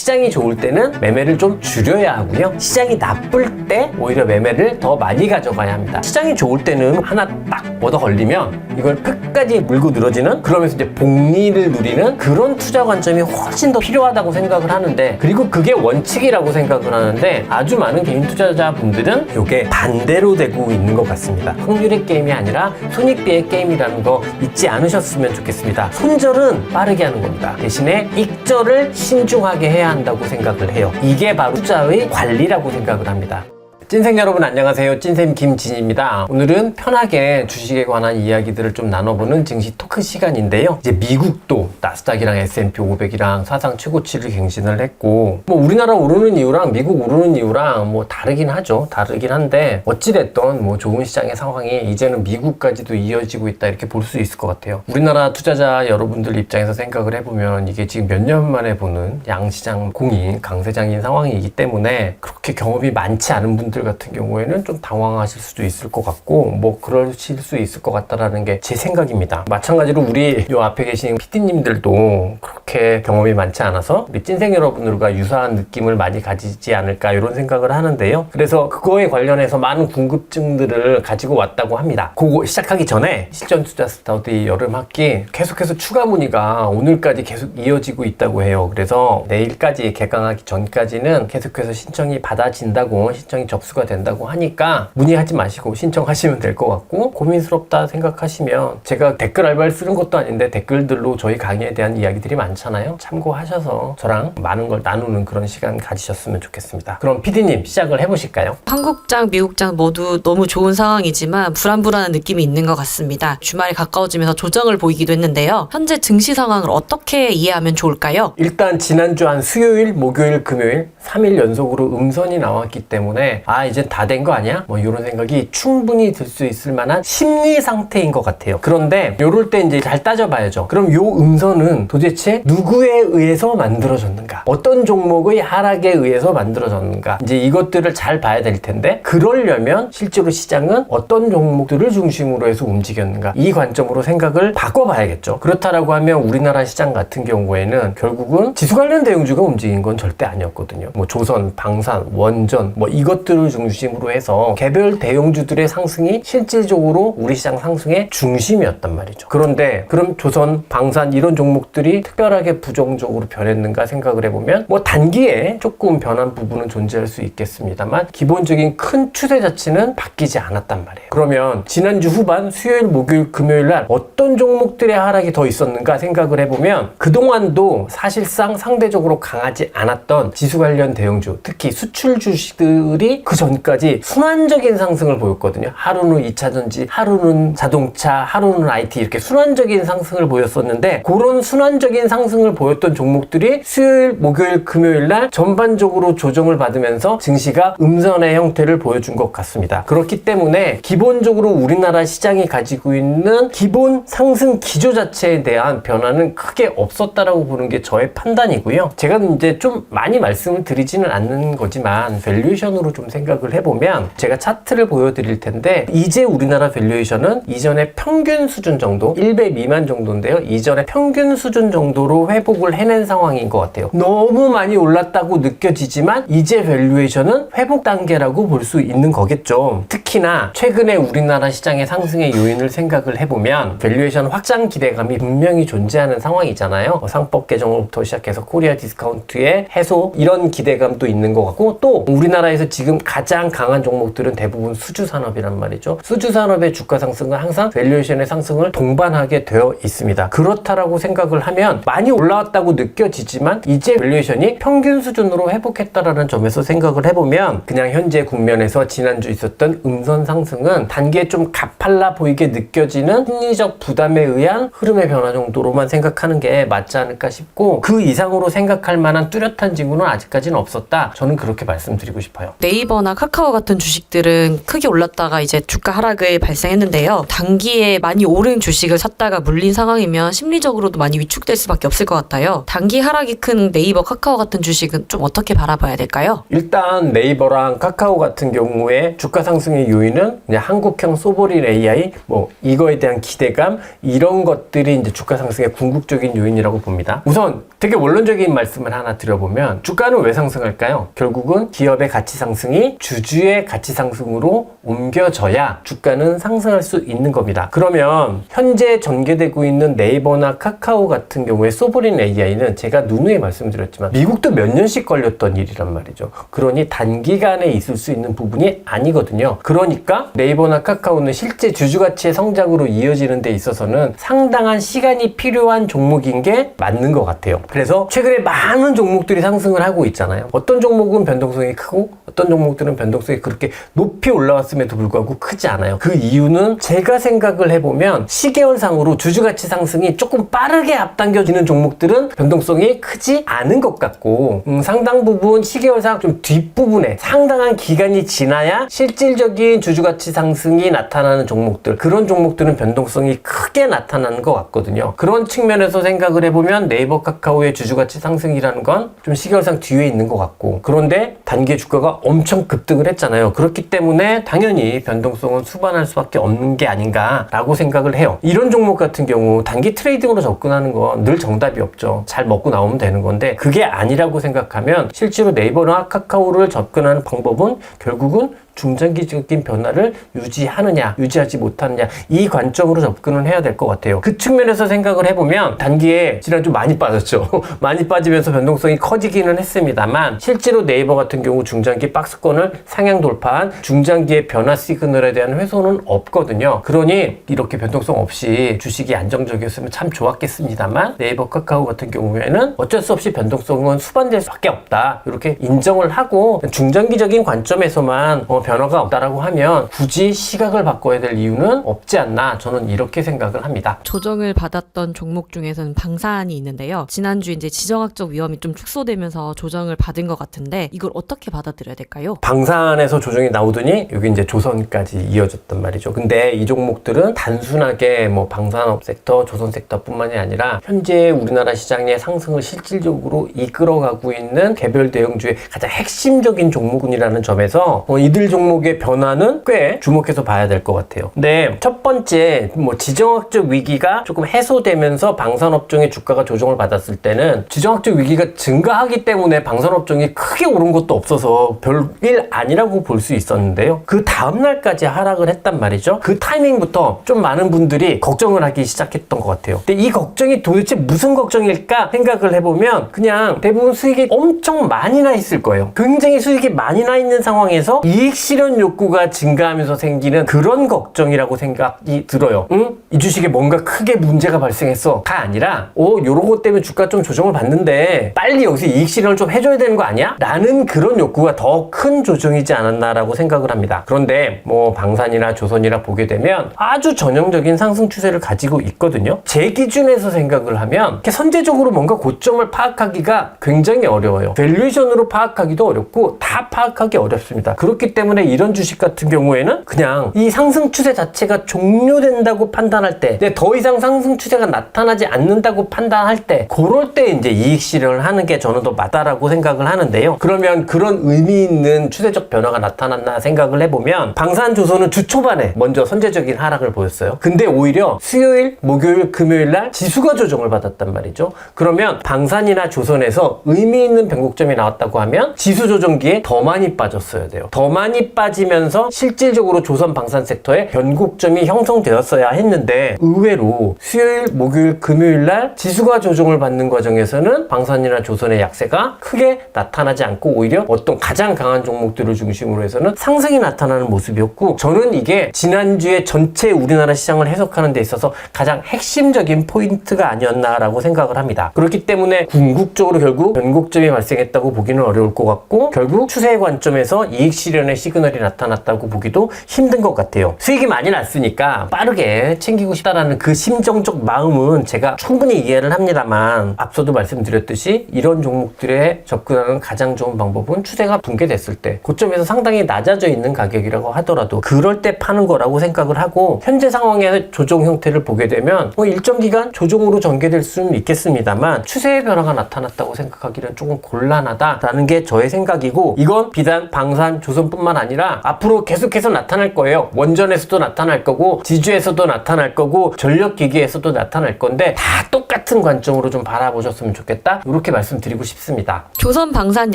시장이 좋을 때는 매매를 좀 줄여야 하고요. 시장이 나쁠 때 오히려 매매를 더 많이 가져가야 합니다. 시장이 좋을 때는 하나 딱 얻어 걸리면 이걸 끝까지 물고 늘어지는, 그러면서 이제 복리를 누리는 그런 투자 관점이 훨씬 더 필요하다고 생각을 하는데, 그리고 그게 원칙이라고 생각을 하는데 아주 많은 개인 투자자분들은 이게 반대로 되고 있는 것 같습니다. 확률의 게임이 아니라 손익비의 게임이라는 거 잊지 않으셨으면 좋겠습니다. 손절은 빠르게 하는 겁니다. 대신에 익절을 신중하게 해야 한다고 생각을 해요. 이게 바로 투자의 관리라고 생각을 합니다. 찐생 여러분 안녕하세요. 찐쌤 김진입니다. 오늘은 편하게 주식에 관한 이야기들을 좀 나눠보는 증시 토크 시간인데요. 이제 미국도 나스닥이랑 S&P 500이랑 사상 최고치를 갱신을 했고, 뭐 우리나라 오르는 이유랑 미국 오르는 이유랑 뭐 다르긴 하죠. 다르긴 한데 어찌됐던 뭐 좋은 시장의 상황이 이제는 미국까지도 이어지고 있다, 이렇게 볼 수 있을 것 같아요. 우리나라 투자자 여러분들 입장에서 생각을 해보면 이게 지금 몇 년 만에 보는 양시장 공인 강세장인 상황이기 때문에 그렇게 경험이 많지 않은 분들 같은 경우에는 좀 당황하실 수도 있을 것 같고, 뭐 그러실 수 있을 것 같다라는 게 제 생각입니다. 마찬가지로 우리 요 앞에 계신 PD님들도 그렇게 경험이 많지 않아서 우리 찐생 여러분들과 유사한 느낌을 많이 가지지 않을까, 이런 생각을 하는데요. 그래서 그거에 관련해서 많은 궁금증들을 가지고 왔다고 합니다. 그거 시작하기 전에 실전 투자 스터디 여름 학기 계속해서 추가 문의가 오늘까지 계속 이어지고 있다고 해요. 그래서 내일까지 개강하기 전까지는 계속해서 신청이 받아진다고, 신청이 접수가 된다고 하니까 문의하지 마시고 신청하시면 될 것 같고, 고민스럽다 생각하시면 제가 댓글 알바를 쓰는 것도 아닌데 댓글들로 저희 강의에 대한 이야기들이 많잖아요. 참고하셔서 저랑 많은 걸 나누는 그런 시간 가지셨으면 좋겠습니다. 그럼 PD님 시작을 해보실까요? 한국장, 미국장 모두 너무 좋은 상황이지만 불안불안한 느낌이 있는 것 같습니다. 주말이 가까워지면서 조정을 보이기도 했는데요. 현재 증시 상황을 어떻게 이해하면 좋을까요? 일단 지난주 한 수요일, 목요일, 금요일 3일 연속으로 음선이 나왔기 때문에 이제 다 된 거 아니야? 뭐 이런 생각이 충분히 들 수 있을 만한 심리 상태인 것 같아요. 그런데 요럴 때 이제 잘 따져봐야죠. 그럼 요 음선은 도대체 누구에 의해서 만들어졌는가? 어떤 종목의 하락에 의해서 만들어졌는가? 이제 이것들을 잘 봐야 될 텐데, 그러려면 실제로 시장은 어떤 종목들을 중심으로 해서 움직였는가? 이 관점으로 생각을 바꿔봐야겠죠. 그렇다라고 하면 우리나라 시장 같은 경우에는 결국은 지수 관련 대형주가 움직인 건 절대 아니었거든요. 뭐 조선, 방산, 원전 뭐 이것들을 중심으로 해서 개별 대형주들의 상승이 실질적으로 우리 시장 상승의 중심이었단 말이죠. 그런데 그럼 조선, 방산 이런 종목들이 특별하게 부정적으로 변했는가 생각을 해보면 뭐 단기에 조금 변한 부분은 존재할 수 있겠습니다만 기본적인 큰 추세 자체는 바뀌지 않았단 말이에요. 그러면 지난주 후반 수요일, 목요일, 금요일 날 어떤 종목들의 하락이 더 있었는가 생각을 해보면 그동안도 사실상 상대적으로 강하지 않았던 지수 관련 대형주, 특히 수출 주식들이 그 전까지 순환적인 상승을 보였거든요. 하루는 2차전지, 하루는 자동차, 하루는 IT, 이렇게 순환적인 상승을 보였었는데, 그런 순환적인 상승을 보였던 종목들이 수요일, 목요일, 금요일 날 전반적으로 조정을 받으면서 증시가 음선의 형태를 보여준 것 같습니다. 그렇기 때문에 기본적으로 우리나라 시장이 가지고 있는 기본 상승 기조 자체에 대한 변화는 크게 없었다라고 보는 게 저의 판단이고요. 제가 이제 좀 많이 말씀을 드리지는 않는 거지만 밸류에이션으로 좀 생각을 해보면, 제가 차트를 보여드릴 텐데 이제 우리나라 밸류에이션은 이전의 평균 수준 정도, 1배 미만 정도인데요. 이전의 평균 수준 정도로 회복을 해낸 상황인 것 같아요. 너무 많이 올랐다고 느껴지지만 이제 밸류에이션은 회복 단계라고 볼 수 있는 거겠죠. 특히나 최근에 우리나라 시장의 상승의 요인을 생각을 해보면 밸류에이션 확장 기대감이 분명히 존재하는 상황이잖아요. 상법 개정부터 시작해서 코리아 디스카운트의 해소, 이런 기대감도 있는 것 같고, 또 우리나라에서 지금 가장 강한 종목들은 대부분 수주산업이란 말이죠. 수주산업의 주가 상승은 항상 밸류에이션의 상승을 동반하게 되어 있습니다. 그렇다라고 생각을 하면 많이 올라왔다고 느껴지지만 이제 밸류에이션이 평균 수준으로 회복했다라는 점에서 생각을 해보면 그냥 현재 국면에서 지난주 있었던 음선 상승은 단기에 좀 가팔라 보이게 느껴지는 심리적 부담에 의한 흐름의 변화 정도로만 생각하는 게 맞지 않을까 싶고, 그 이상으로 생각할 만한 뚜렷한 징후는 아직까지는 없었다. 저는 그렇게 말씀드리고 싶어요. 네이버 네이버나 카카오 같은 주식들은 크게 올랐다가 이제 주가 하락을 발생했는데요. 단기에 많이 오른 주식을 샀다가 물린 상황이면 심리적으로도 많이 위축될 수밖에 없을 것 같아요. 단기 하락이 큰 네이버, 카카오 같은 주식은 좀 어떻게 바라봐야 될까요? 일단 네이버랑 카카오 같은 경우에 주가 상승의 요인은 그냥 한국형 소버린 AI 뭐 이거에 대한 기대감 이런 것들이 이제 주가 상승의 궁극적인 요인이라고 봅니다. 우선 되게 원론적인 말씀을 하나 드려보면 주가는 왜 상승할까요? 결국은 기업의 가치 상승이 주주의 가치 상승으로 옮겨져야 주가는 상승할 수 있는 겁니다. 그러면 현재 전개되고 있는 네이버나 카카오 같은 경우에 소버린 AI는 제가 누누이 말씀드렸지만 미국도 몇 년씩 걸렸던 일이란 말이죠. 그러니 단기간에 있을 수 있는 부분이 아니거든요. 그러니까 네이버나 카카오는 실제 주주가치의 성장으로 이어지는 데 있어서는 상당한 시간이 필요한 종목인 게 맞는 것 같아요. 그래서 최근에 많은 종목들이 상승을 하고 있잖아요. 어떤 종목은 변동성이 크고 어떤 종목들은 변동성이 그렇게 높이 올라왔음에도 불구하고 크지 않아요. 그 이유는 제가 생각을 해보면 시계열상으로 주주가치 상승이 조금 빠르게 앞당겨지는 종목들은 변동성이 크지 않은 것 같고 상당 부분 시계열상 좀 뒷부분에 상당한 기간이 지나야 실질적인 주주가치 상승이 나타나는 종목들, 그런 종목들은 변동성이 크게 나타나는 것 같거든요. 그런 측면에서 생각을 해보면 네이버, 카카오의 주주가치 상승이라는 건 좀 시계열상 뒤에 있는 것 같고, 그런데 단기의 주가가 엄청 급등을 했잖아요. 그렇기 때문에 당연히 변동성은 수반할 수밖에 없는 게 아닌가라고 생각을 해요. 이런 종목 같은 경우 단기 트레이딩으로 접근하는 건 늘 정답이 없죠. 잘 먹고 나오면 되는 건데 그게 아니라고 생각하면 실제로 네이버나 카카오를 접근하는 방법은 결국은 중장기적인 변화를 유지하느냐 유지하지 못하느냐 이 관점으로 접근을 해야 될 것 같아요. 그 측면에서 생각을 해보면 단기에 지난주 많이 빠졌죠. 많이 빠지면서 변동성이 커지기는 했습니다만 실제로 네이버 같은 경우 중장기 박스권을 상향 돌파한 중장기의 변화 시그널에 대한 훼손은 없거든요. 그러니 이렇게 변동성 없이 주식이 안정적이었으면 참 좋았겠습니다만 네이버, 카카오 같은 경우에는 어쩔 수 없이 변동성은 수반될 수밖에 없다. 이렇게 인정을 하고 중장기적인 관점에서만 변화가 없다라고 하면 굳이 시각을 바꿔야 될 이유는 없지 않나, 저는 이렇게 생각을 합니다. 조정을 받았던 종목 중에서는 방산이 있는데요. 지난주 이제 지정학적 위험이 좀 축소되면서 조정을 받은 것 같은데 이걸 어떻게 받아들여야 될까요? 방산에서 조정이 나오더니 여기 이제 조선까지 이어졌단 말이죠. 근데 이 종목들은 단순하게 뭐 방산업 섹터, 조선 섹터뿐만이 아니라 현재 우리나라 시장의 상승을 실질적으로 이끌어가고 있는 개별 대형주의 가장 핵심적인 종목군이라는 점에서 이들 종목의 변화는 꽤 주목해서 봐야 될 것 같아요. 근데 첫 번째 뭐 지정학적 위기가 조금 해소되면서 방산업종의 주가가 조정을 받았을 때는 지정학적 위기가 증가하기 때문에 방산업종이 크게 오른 것도 없어서 별일 아니라고 볼 수 있었는데요. 그 다음날까지 하락을 했단 말이죠. 그 타이밍부터 좀 많은 분들이 걱정을 하기 시작했던 것 같아요. 근데 이 걱정이 도대체 무슨 걱정일까 생각을 해보면 그냥 대부분 수익이 엄청 많이 나 있을 거예요. 굉장히 수익이 많이 나 있는 상황에서 이익 실현 욕구가 증가하면서 생기는 그런 걱정이라고 생각이 들어요. 이 주식에 뭔가 크게 문제가 발생했어가 아니라 요런 것 때문에 주가 좀 조정을 받는데 빨리 여기서 이익 실현을 좀 해줘야 되는 거 아니야? 라는 그런 욕구가 더 큰 조정이지 않았나라고 생각을 합니다. 그런데 뭐 방산이나 조선이나 보게 되면 아주 전형적인 상승 추세를 가지고 있거든요. 제 기준에서 생각을 하면 이렇게 선제적으로 뭔가 고점을 파악하기가 굉장히 어려워요. 밸류에이션으로 파악하기도 어렵고 다 파악하기 어렵습니다. 그렇기 때문에 이런 주식 같은 경우에는 그냥 이 상승 추세 자체가 종료된다고 판단할 때, 더 이상 상승 추세가 나타나지 않는다고 판단할 때, 그럴 때 이제 이익 실현을 하는 게 저는 더 맞다라고 생각을 하는데요. 그러면 그런 의미 있는 추세적 변화가 나타났나 생각을 해보면 방산조선은 주 초반에 먼저 선제적인 하락을 보였어요. 근데 오히려 수요일, 목요일, 금요일 날 지수가 조정을 받았단 말이죠. 그러면 방산이나 조선에서 의미 있는 변곡점이 나왔다고 하면 지수 조정기에 더 많이 빠졌어야 돼요. 더 많이 빠지면서 실질적으로 조선 방산 섹터에 변곡점이 형성되었어야 했는데 의외로 수요일, 목요일, 금요일 날 지수가 조정을 받는 과정에서는 방산이나 조선의 약세가 크게 나타나지 않고 오히려 어떤 가장 강한 종목들을 중심으로 해서는 상승이 나타나는 모습이었고, 저는 이게 지난주에 전체 우리나라 시장을 해석하는 데 있어서 가장 핵심적인 포인트가 아니었나라고 생각을 합니다. 그렇기 때문에 궁극적으로 결국 변곡점이 발생했다고 보기는 어려울 것 같고 결국 추세의 관점에서 이익 실현의 시그널이 나타났다고 보기도 힘든 것 같아요. 수익이 많이 났으니까 빠르게 챙기고 싶다라는 그 심정적 마음은 제가 충분히 이해를 합니다만, 앞서도 말씀드렸듯이 이런 종목들에 접근하는 가장 좋은 방법은 추세가 붕괴됐을 때, 고점에서 상당히 낮아져 있는 가격이라고 하더라도 그럴 때 파는 거라고 생각을 하고, 현재 상황의 조정 형태를 보게 되면 일정 기간 조정으로 전개될 수는 있겠습니다만 추세의 변화가 나타났다고 생각하기는 조금 곤란하다라는 게 저의 생각이고, 이건 비단 방산, 조선뿐만 아니라 앞으로 계속해서 나타날 거예요. 원전에서도 나타날 거고, 지주에서도 나타날 거고, 전력기기에서도 나타날 건데, 다 똑같은 관점으로 좀 바라보셨으면 좋겠다, 이렇게 말씀드리고 싶습니다. 조선 방산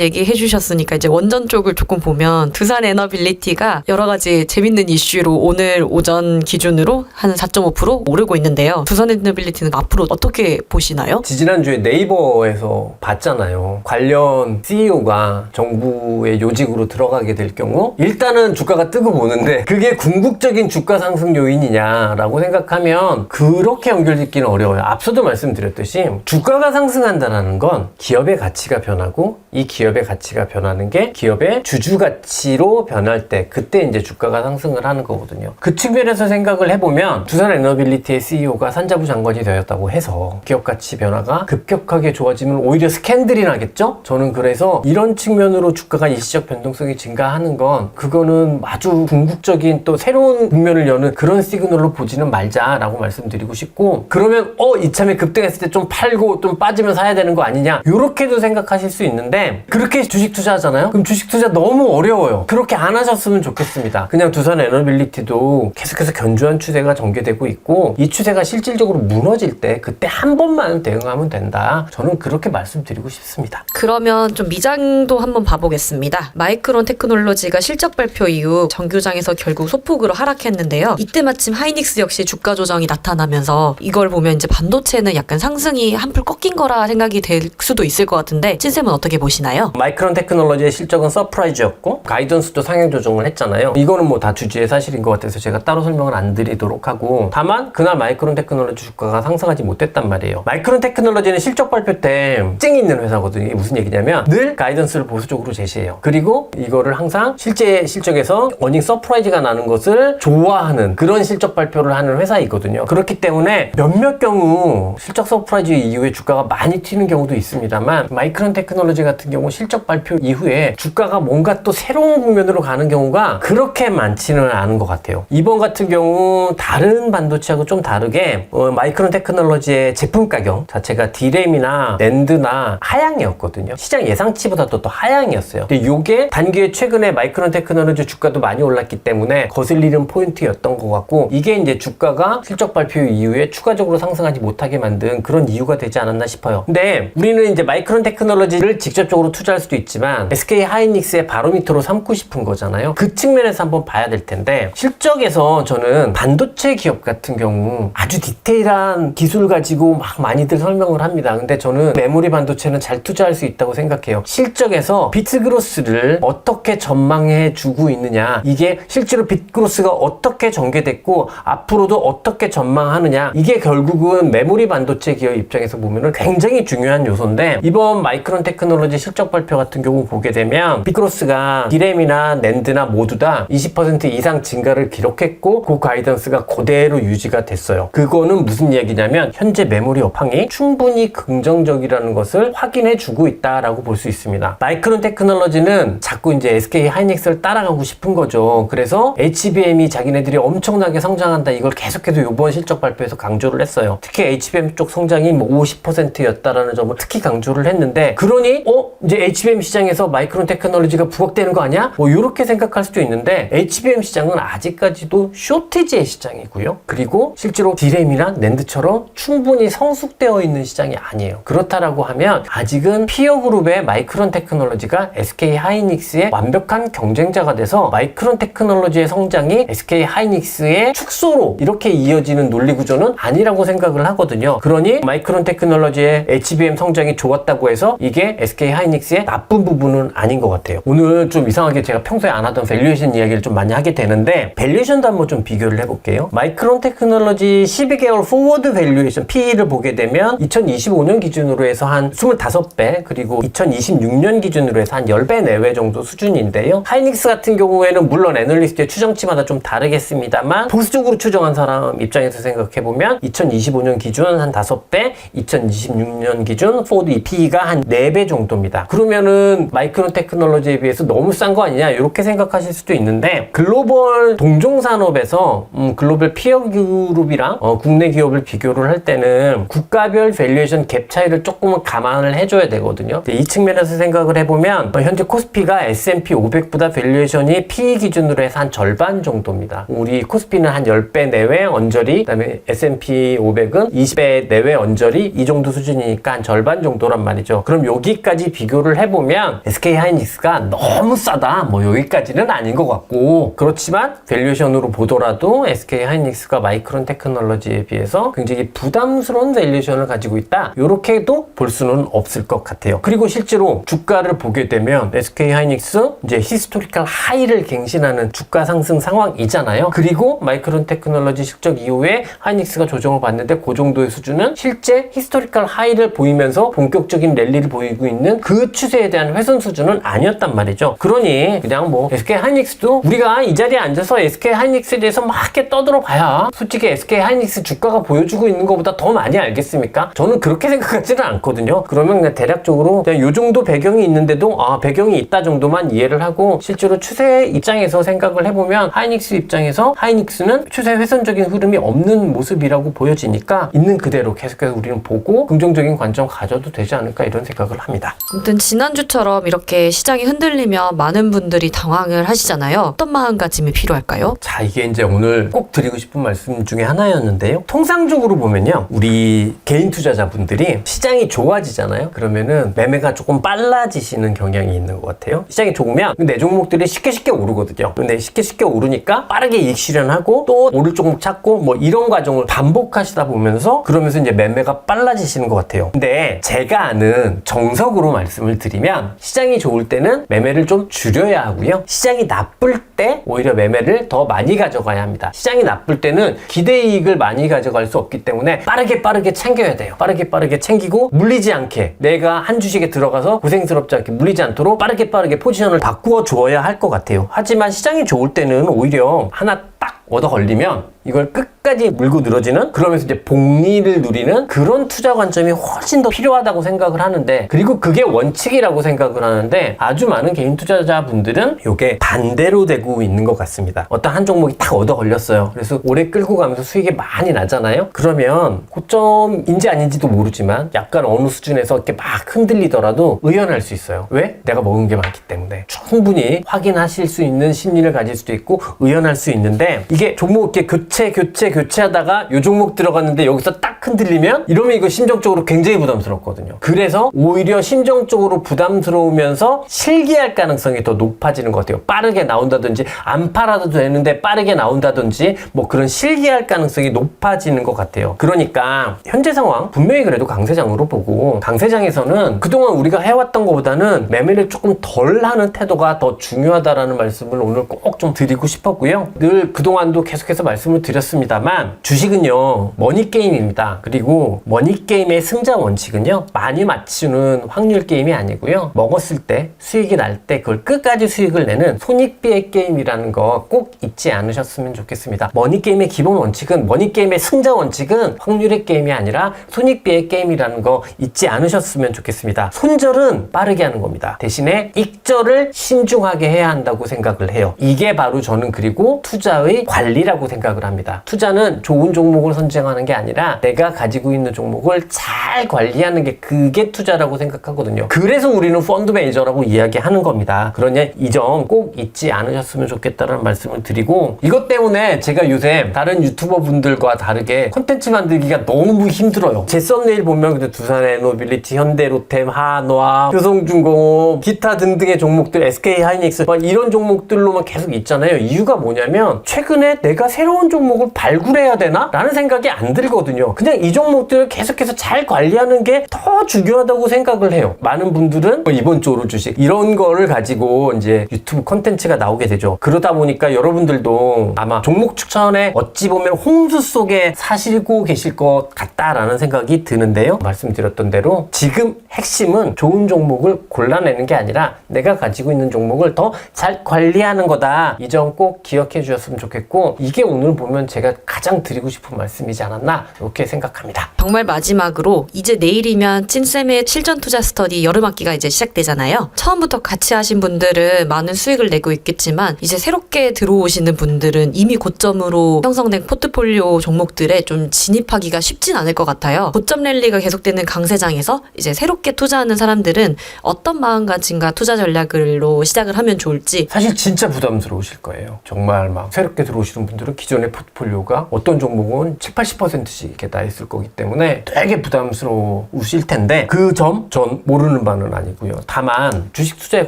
얘기해 주셨으니까 이제 원전 쪽을 조금 보면 두산 에너빌리티가 여러 가지 재밌는 이슈로 오늘 오전 기준으로 한 4.5% 오르고 있는데요. 두산 에너빌리티는 앞으로 어떻게 보시나요? 지난주에 네이버에서 봤잖아요. 관련 CEO가 정부의 요직으로 들어가게 될 경우 일단은 주가가 뜨고 보는데, 그게 궁극적인 주가 상승 요인이냐라고 생각하면 그렇게 연결짓기는 어려워요. 앞서도 말씀드렸듯이 주가가 상승한다는 건 기업의 가치가 변하고, 이 기업의 가치가 변하는 게 기업의 주주 가치로 변할 때, 그때 이제 주가가 상승을 하는 거거든요. 그 측면에서 생각을 해보면 두산 에너빌리티의 CEO가 산자부 장관이 되었다고 해서 기업 가치 변화가 급격하게 좋아지면 오히려 스캔들이 나겠죠? 저는 그래서 이런 측면으로 주가가 일시적 변동성이 증가하는 건, 그거는 아주 궁극적인 또 새로운 국면을 여는 그런 시그널로 보지는 말자라고 말씀드리고 싶고, 그러면 이참에 급등했을 때 좀 팔고 좀 빠지면 사야 되는 거 아니냐, 이렇게도 생각하실 수 있는데, 그렇게 주식 투자하잖아요? 그럼 주식 투자 너무 어려워요. 그렇게 안 하셨으면 좋겠습니다. 그냥 두산 에너빌리티도 계속해서 견조한 추세가 전개되고 있고, 이 추세가 실질적으로 무너질 때 그때 한 번만 대응하면 된다, 저는 그렇게 말씀드리고 싶습니다. 그러면 좀 미장도 한번 봐보겠습니다. 마이크론 테크놀로지가 실적 발표 이후 정규장에서 결국 소폭으로 하락했는데요. 이때 마침 하이닉스 역시 주가 조정이 나타나면서, 이걸 보면 이제 반도체는 약간 상승이 한풀 꺾인 거라 생각이 될 수도 있을 것 같은데, 찐쌤은 어떻게 보시나요? 마이크론 테크놀로지의 실적은 서프라이즈였고, 가이던스도 상향 조정을 했잖아요. 이거는 뭐 다 주주의 사실인 것 같아서 제가 따로 설명을 안 드리도록 하고, 다만 그날 마이크론 테크놀로지 주가가 상승하지 못했단 말이에요. 마이크론 테크놀로지는 실적 발표 때 찡 있는 회사거든요. 이게 무슨 얘기냐면 늘 가이던스를 보수적으로 제시해요. 그리고 이거를 항상 실제 실적에서 어닝 서프라이즈가 나는 것을 좋아하는 그런 실적 발표를 하는 회사이거든요. 그렇기 때문에 몇몇 경우 실적 서프라이즈 이후에 주가가 많이 튀는 경우도 있습니다만, 마이크론 테크놀로지 같은 경우 실적 발표 이후에 주가가 뭔가 또 새로운 국면으로 가는 경우가 그렇게 많지는 않은 것 같아요. 이번 같은 경우 다른 반도체하고 좀 다르게 마이크론 테크놀로지의 제품 가격 자체가 D램이나 낸드나 하향이었거든요. 시장 예상치보다도 더 하향이었어요. 근데 이게 단기에 최근에 마이크론 테크놀로지 주가도 많이 올랐기 때문에 거슬리는 포인트였던 것 같고, 이게 이제 주가가 실적 발표 이후에 추가적으로 상승하지 못하게 만든 그런 이유가 되지 않았나 싶어요. 근데 우리는 이제 마이크론 테크놀로지를 직접적으로 투자할 수도 있지만 SK 하이닉스의 바로미터로 삼고 싶은 거잖아요. 그 측면에서 한번 봐야 될 텐데, 실적에서 저는 반도체 기업 같은 경우 아주 디테일한 기술 가지고 막 많이들 설명을 합니다. 근데 저는 메모리 반도체는 잘 투자할 수 있다고 생각해요. 실적에서 비트그로스를 어떻게 전망해 주고 있느냐, 이게 실제로 비트그로스가 어떻게 전개됐고 앞으로도 어떻게 전망하느냐, 이게 결국은 메모리 반도체 기업 입장에서 보면은 굉장히 중요한 요소인데, 이번 마이크론 테크놀로지 실적 발표 같은 경우 보게 되면 비트그로스가 D램이나 낸드나 모두 다 20% 이상 증가를 기록했고, 그 가이던스가 그대로 유지가 됐어요. 그거는 무슨 얘기냐면 현재 메모리 업황이 충분히 긍정적이라는 것을 확인해 주고 있다라고 볼 수 있습니다. 마이크론 테크놀로지는 자꾸 이제 SK 하이닉스를 따라가고 싶은 거죠. 그래서 HBM이 자기네들이 엄청나게 성장한다, 이걸 계속해서 이번 실적 발표에서 강조를 했어요. 특히 HBM 쪽 성장이 뭐 50%였다라는 점을 특히 강조를 했는데, 그러니 이제 HBM 시장에서 마이크론 테크놀로지가 부각되는 거 아니야? 뭐 이렇게 생각할 수도 있는데, HBM 시장은 아직까지도 쇼티지의 시장이고요. 그리고 실제로 D램이나 낸드처럼 충분히 성숙되어 있는 시장이 아니에요. 그렇다라고 하면 아직은 피어그룹의 마이크론 테크놀로지가 SK 하이닉스의 완벽한 경쟁자가 돼서 마이크론 테크놀로지의 성장이 SK 하이닉스의 축소로 이렇게 이어지는 논리 구조는 아니라고 생각을 하거든요. 그러니 마이크론 테크놀로지의 HBM 성장이 좋았다고 해서 이게 SK 하이닉스의 나쁜 부분은 아닌 것 같아요. 오늘 좀 이상하게 제가 평소에 안 하던 밸류에이션 이야기를 좀 많이 하게 되는데, 밸류에이션도 한번 좀 비교를 해볼게요. 마이크론 테크놀로지 12개월 포워드 밸류에이션 P를 보게 되면 2025년 기준으로 해서 한 25배, 그리고 2026년 기준으로 해서 한 10배 내외 정도 수준인데요. 하이닉스 하이닉스 같은 경우에는 물론 애널리스트의 추정치마다 좀 다르겠습니다만 보수적으로 추정한 사람 입장에서 생각해보면 2025년 기준 한 5배, 2026년 기준 포드 PE가 한 4배 정도입니다. 그러면은 마이크론 테크놀로지에 비해서 너무 싼 거 아니냐 이렇게 생각하실 수도 있는데 글로벌 동종산업에서 글로벌 피어 그룹이랑 국내 기업을 비교를 할 때는 국가별 밸류에이션 갭 차이를 조금은 감안을 해줘야 되거든요. 이 측면에서 생각을 해보면 현재 코스피가 S&P 500보다 밸류에이션이 PE 기준으로 해서 한 절반 정도입니다. 우리 코스피는 한 10배 내외 언저리, 그다음에 S&P 500은 20배 내외 언저리 이 정도 수준이니까 한 절반 정도란 말이죠. 그럼 여기까지 비교를 해보면 SK 하이닉스가 너무 싸다 뭐 여기까지는 아닌 것 같고, 그렇지만 밸류에이션으로 보더라도 SK 하이닉스가 마이크론 테크놀로지에 비해서 굉장히 부담스러운 밸류에이션을 가지고 있다 이렇게도 볼 수는 없을 것 같아요. 그리고 실제로 주가를 보게 되면 SK 하이닉스 이제 히스토리컬 하이를 갱신하는 주가 상승 상황이잖아요. 그리고 마이크론 테크놀로지 실적 이후에 하이닉스가 조정을 받는데 그 정도의 수준은 실제 히스토리컬 하이를 보이면서 본격적인 랠리를 보이고 있는 그 추세에 대한 훼손 수준은 아니었단 말이죠. 그러니 그냥 뭐 SK 하이닉스도 우리가 이 자리에 앉아서 SK 하이닉스에 대해서 막 이렇게 떠들어 봐야 솔직히 SK 하이닉스 주가가 보여주고 있는 것보다 더 많이 알겠습니까? 저는 그렇게 생각하지는 않거든요. 그러면 그냥 대략적으로 그냥 요 정도 배경이 있는데도 배경이 있다 정도만 이해를 하고 실제로 추세 입장에서 생각을 해보면 하이닉스 입장에서 하이닉스는 추세 훼손적인 흐름이 없는 모습이라고 보여지니까 있는 그대로 계속해서 우리는 보고 긍정적인 관점 가져도 되지 않을까 이런 생각을 합니다. 아무튼 지난주처럼 이렇게 시장이 흔들리면 많은 분들이 당황을 하시잖아요. 어떤 마음가짐이 필요할까요? 자, 이게 이제 오늘 꼭 드리고 싶은 말씀 중에 하나였는데요. 통상적으로 보면요, 우리 개인 투자자분들이 시장이 좋아지잖아요. 그러면은 매매가 조금 빨라지시는 경향이 있는 것 같아요. 시장이 좋으면 내 종목들이 쉽게 오르거든요. 근데 쉽게 오르니까 빠르게 이익 실현하고 또 오를 종목 찾고 뭐 이런 과정을 반복하시다 보면서 그러면서 이제 매매가 빨라지시는 것 같아요. 근데 제가 아는 정석으로 말씀을 드리면 시장이 좋을 때는 매매를 좀 줄여야 하고요. 시장이 나쁠 때 오히려 매매를 더 많이 가져가야 합니다. 시장이 나쁠 때는 기대 이익을 많이 가져갈 수 없기 때문에 빠르게 챙겨야 돼요. 빠르게 챙기고 물리지 않게 내가 한 주식에 들어가서 고생스럽지 않게 물리지 않도록 빠르게 포지션을 바꾸어 주어야 할 것 같아요. 하지만 시장이 좋을 때는 오히려 하나 딱 얻어 걸리면 이걸 끝까지 물고 늘어지는, 그러면서 이제 복리를 누리는 그런 투자 관점이 훨씬 더 필요하다고 생각을 하는데, 그리고 그게 원칙이라고 생각을 하는데 아주 많은 개인 투자자분들은 이게 반대로 되고 있는 것 같습니다. 어떤 한 종목이 딱 얻어 걸렸어요. 그래서 오래 끌고 가면서 수익이 많이 나잖아요. 그러면 고점인지 아닌지도 모르지만 약간 어느 수준에서 이렇게 막 흔들리더라도 의연할 수 있어요. 왜? 내가 먹은 게 많기 때문에. 충분히 확인하실 수 있는 심리를 가질 수도 있고 의연할 수 있는데, 이게 종목 이렇게 교체하다가 요 종목 들어갔는데 여기서 딱 흔들리면 이러면 이거 심정적으로 굉장히 부담스럽거든요. 그래서 오히려 심정적으로 부담스러우면서 실기할 가능성이 더 높아지는 것 같아요. 빠르게 나온다든지 안 팔아도 되는데 빠르게 나온다든지 뭐 그런 실기할 가능성이 높아지는 것 같아요. 그러니까 현재 상황 분명히 그래도 강세장으로 보고, 강세장에서는 그동안 우리가 해왔던 것보다는 매매를 조금 덜 하는 태도가 더 중요하다라는 말씀을 오늘 꼭 좀 드리고 싶었고요. 늘 그동안도 계속해서 말씀을 드렸습니다만 주식은요 머니게임입니다. 그리고 머니게임의 승자 원칙은요 많이 맞추는 확률 게임이 아니고요, 먹었을 때 수익이 날 때 그걸 끝까지 수익을 내는 손익비의 게임이라는 거 꼭 잊지 않으셨으면 좋겠습니다. 머니게임의 기본 원칙은, 머니게임의 승자 원칙은 확률의 게임이 아니라 손익비의 게임이라는 거 잊지 않으셨으면 좋겠습니다. 손절은 빠르게 하는 겁니다. 대신에 익절을 신중하게 해야 한다고 생각을 해요. 이게 바로 저는 그리고 투자의 관리라고 생각을 합니다. 투자는 좋은 종목을 선정하는 게 아니라 내가 가지고 있는 종목을 잘 관리하는 게 그게 투자라고 생각하거든요. 그래서 우리는 펀드 매니저라고 이야기하는 겁니다. 그러니 이 점 꼭 잊지 않으셨으면 좋겠다는 말씀을 드리고, 이것 때문에 제가 요새 다른 유튜버 분들과 다르게 콘텐츠 만들기가 너무 힘들어요. 제 썸네일 보면 근데 두산에너빌리티, 현대로템, 한화, 효성중공업, 기타 등등의 종목들, SK 하이닉스 이런 종목들로만 계속 있잖아요. 이유가 뭐냐면 최근에 내가 새로운 종목 종목을 발굴해야 되나? 라는 생각이 안 들거든요. 그냥 이 종목들을 계속해서 잘 관리하는 게 더 중요하다고 생각을 해요. 많은 분들은 이번 주 오른 주식 이런 거를 가지고 이제 유튜브 콘텐츠가 나오게 되죠. 그러다 보니까 여러분들도 아마 종목 추천에 어찌 보면 홍수 속에 사시고 계실 것 같다라는 생각이 드는데요. 말씀드렸던 대로 지금 핵심은 좋은 종목을 골라내는 게 아니라 내가 가지고 있는 종목을 더 잘 관리하는 거다. 이 점 꼭 기억해 주셨으면 좋겠고, 이게 오늘 보면 제가 가장 드리고 싶은 말씀이지 않았나 이렇게 생각합니다. 정말 마지막으로 이제 내일이면 찐쌤의 실전 투자 스터디 여름학기가 이제 시작되잖아요. 처음부터 같이 하신 분들은 많은 수익을 내고 있겠지만 이제 새롭게 들어오시는 분들은 이미 고점으로 형성된 포트폴리오 종목들에 좀 진입하기가 쉽진 않을 것 같아요. 고점 랠리가 계속되는 강세장에서 이제 새롭게 투자하는 사람들은 어떤 마음가짐과 투자 전략으로 시작을 하면 좋을지 사실 진짜 부담스러우실 거예요. 정말 막 새롭게 들어오시는 분들은 기존의 포트폴리오가 어떤 종목은 70~80%씩 이렇게 나 있을 거기 때문에 되게 부담스러우실 텐데, 그 점 전 모르는 바는 아니고요. 다만 주식 투자의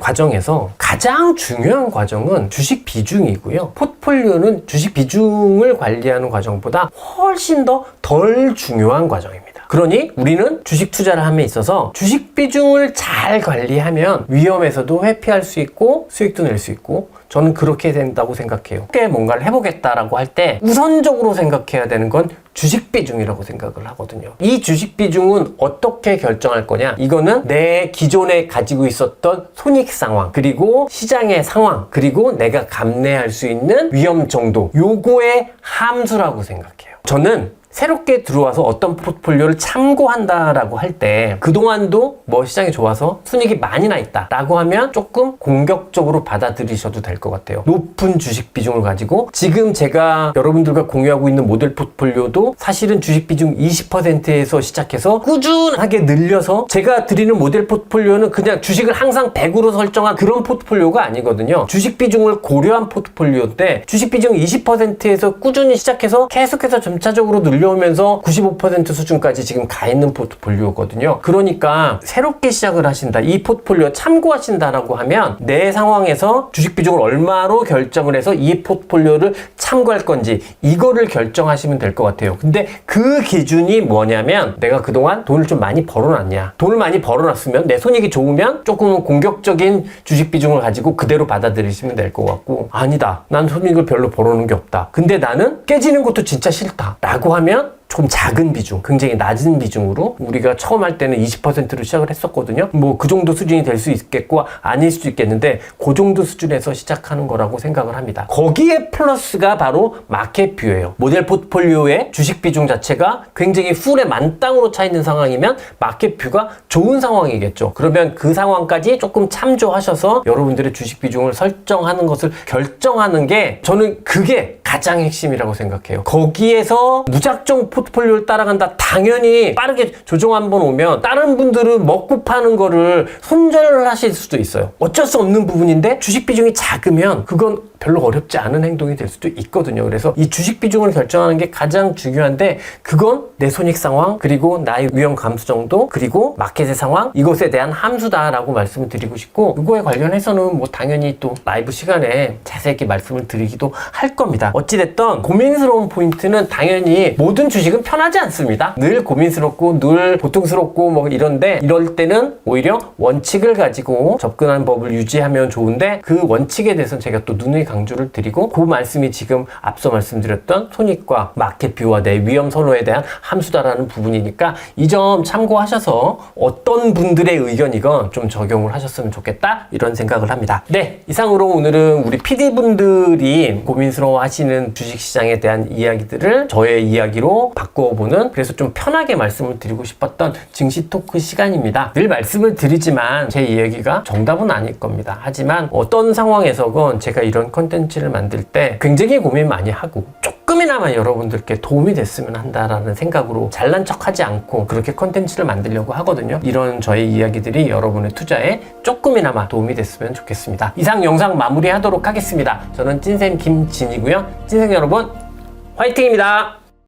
과정에서 가장 중요한 과정은 주식 비중이고요. 포트폴리오는 주식 비중을 관리하는 과정보다 훨씬 더 덜 중요한 과정입니다. 그러니 우리는 주식 투자를 함에 있어서 주식 비중을 잘 관리하면 위험에서도 회피할 수 있고 수익도 낼 수 있고, 저는 그렇게 된다고 생각해요. 꽤 뭔가를 해보겠다라고 할 때 우선적으로 생각해야 되는 건 주식 비중이라고 생각을 하거든요. 이 주식 비중은 어떻게 결정할 거냐? 이거는 내 기존에 가지고 있었던 손익 상황, 그리고 시장의 상황, 그리고 내가 감내할 수 있는 위험 정도, 요거의 함수라고 생각해요. 저는 새롭게 들어와서 어떤 포트폴리오를 참고한다라고 할 때 그동안도 뭐 시장이 좋아서 순이익이 많이 나 있다 라고 하면 조금 공격적으로 받아들이셔도 될 것 같아요. 높은 주식 비중을 가지고 지금 제가 여러분들과 공유하고 있는 모델 포트폴리오도 사실은 주식 비중 20%에서 시작해서 꾸준하게 늘려서 제가 드리는 모델 포트폴리오는 그냥 주식을 항상 100으로 설정한 그런 포트폴리오가 아니거든요. 주식 비중을 고려한 포트폴리오인데 주식 비중 20%에서 꾸준히 시작해서 계속해서 점차적으로 늘려오면서 95% 수준까지 지금 가 있는 포트폴리오거든요. 그러니까 새롭게 시작을 하신다, 이 포트폴리오 참고하신다라고 하면 내 상황에서 주식 비중을 얼마로 결정을 해서 이 포트폴리오를 참고할 건지 이거를 결정하시면 될 것 같아요. 근데 그 기준이 뭐냐면 내가 그동안 돈을 좀 많이 벌어놨냐, 돈을 많이 벌어놨으면 내 손익이 좋으면 조금은 공격적인 주식 비중을 가지고 그대로 받아들이시면 될 것 같고, 아니다, 난 손익을 별로 벌어놓은 게 없다, 근데 나는 깨지는 것도 진짜 싫다 라고 하면 좀 작은 비중, 굉장히 낮은 비중으로, 우리가 처음 할 때는 20%로 시작을 했었거든요. 뭐 그 정도 수준이 될 수 있겠고 아닐 수도 있겠는데 그 정도 수준에서 시작하는 거라고 생각을 합니다. 거기에 플러스가 바로 마켓뷰예요. 모델 포트폴리오의 주식 비중 자체가 굉장히 풀에 만땅으로 차 있는 상황이면 마켓뷰가 좋은 상황이겠죠. 그러면 그 상황까지 조금 참조하셔서 여러분들의 주식 비중을 설정하는 것을 결정하는 게, 저는 그게 가장 핵심이라고 생각해요. 거기에서 무작정 포트폴리오를 따라간다, 당연히 빠르게 조정 한번 오면 다른 분들은 먹고 파는 거를 손절을 하실 수도 있어요. 어쩔 수 없는 부분인데 주식 비중이 작으면 그건 별로 어렵지 않은 행동이 될 수도 있거든요. 그래서 이 주식 비중을 결정하는 게 가장 중요한데, 그건 내 손익 상황, 그리고 나의 위험 감수 정도, 그리고 마켓의 상황, 이것에 대한 함수다라고 말씀을 드리고 싶고, 이거에 관련해서는 뭐 당연히 또 라이브 시간에 자세하게 말씀을 드리기도 할 겁니다. 어찌됐든 고민스러운 포인트는 당연히 모든 주식은 편하지 않습니다. 늘 고민스럽고 늘 고통스럽고 뭐 이런데, 이럴 때는 오히려 원칙을 가지고 접근하는 법을 유지하면 좋은데, 그 원칙에 대해서는 제가 또 누누이 강조를 드리고, 그 말씀이 지금 앞서 말씀드렸던 손익과 마켓뷰와 내 위험 선호에 대한 함수다라는 부분이니까 이 점 참고하셔서 어떤 분들의 의견이건 좀 적용을 하셨으면 좋겠다, 이런 생각을 합니다. 네, 이상으로 오늘은 우리 PD분들이 고민스러워 하시는 주식시장에 대한 이야기들을 저의 이야기로 바꿔보는, 그래서 좀 편하게 말씀을 드리고 싶었던 증시 토크 시간입니다. 늘 말씀을 드리지만 제 이야기가 정답은 아닐 겁니다. 하지만 어떤 상황에서건 제가 이런 컨텐츠를 만들 때 굉장히 고민 많이 하고 조금이나마 여러분들께 도움이 됐으면 한다라는 생각으로 잘난 척하지 않고 그렇게 컨텐츠를 만들려고 하거든요. 이런 저의 이야기들이 여러분의 투자에 조금이나마 도움이 됐으면 좋겠습니다. 이상 영상 마무리하도록 하겠습니다. 저는 찐쌤 김진이고요. 찐생 여러분, 화이팅입니다.